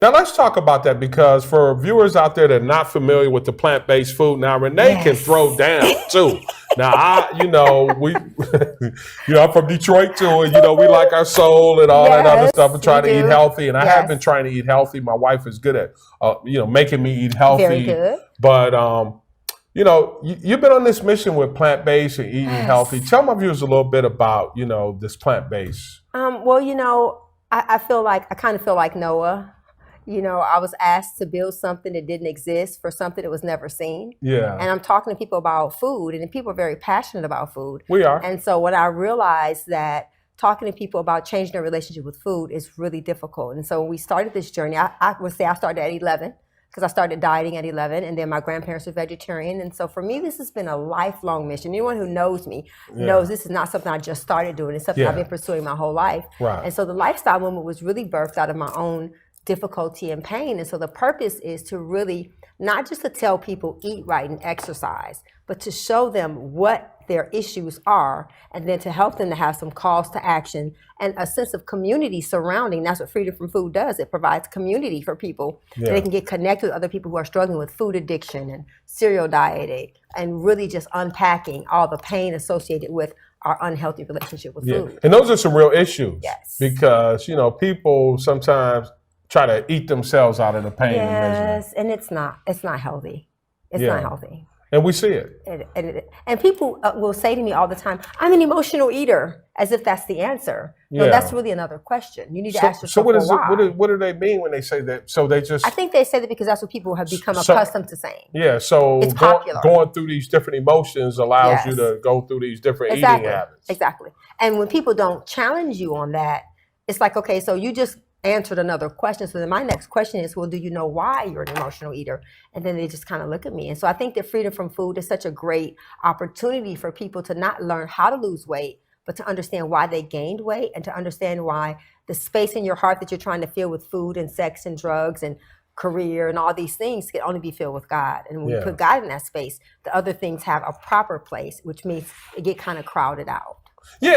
Now let's talk about that because for viewers out there that are not familiar with the plant-based food, now Renee can throw down too. Now we, I'm from Detroit too, and we like our soul and all that other stuff, and try to eat healthy. And I have been trying to eat healthy. My wife is good at, making me eat healthy. Very good. But you've been on this mission with plant-based and eating healthy. Tell my viewers a little bit about this plant-based. Well, I kind of feel like Noah. I was asked to build something that didn't exist for something that was never seen. Yeah. And I'm talking to people about food, and people are very passionate about food. We are. And so when I realized that talking to people about changing their relationship with food is really difficult. And so when we started this journey, I would say I started at 11 because I started dieting at 11, and then my grandparents were vegetarian. And so for me, this has been a lifelong mission. Anyone who knows me knows this is not something I just started doing. It's something I've been pursuing my whole life. Right. And so the lifestyle movement was really birthed out of my own difficulty and pain. And so the purpose is to really not just to tell people eat right and exercise, but to show them what their issues are, and then to help them to have some calls to action and a sense of community surrounding. That's what Freedom from Food does. It provides community for people. They can get connected with other people who are struggling with food addiction and serial dieting, and really just unpacking all the pain associated with our unhealthy relationship with food. And those are some real issues. Yes. Because, people sometimes try to eat themselves out of the pain and misery. Yes, and it's not healthy. It's not healthy. And we see it. And people will say to me all the time, I'm an emotional eater, as if that's the answer. No, that's really another question. You need to ask yourself, what do they mean when they say that? So they just... I think they say that because that's what people have become accustomed to saying. Yeah, so it's popular. Going through these different emotions allows you to go through these different eating habits. Exactly. And when people don't challenge you on that, it's like, okay, so you just answered another question. So then my next question is, well, do you know why you're an emotional eater? And then they just kind of look at me. And so I think that Freedom from Food is such a great opportunity for people to not learn how to lose weight, but to understand why they gained weight, and to understand why the space in your heart that you're trying to fill with food and sex and drugs and career and all these things can only be filled with God. And when you put God in that space, the other things have a proper place, which means it get kind of crowded out. Yeah.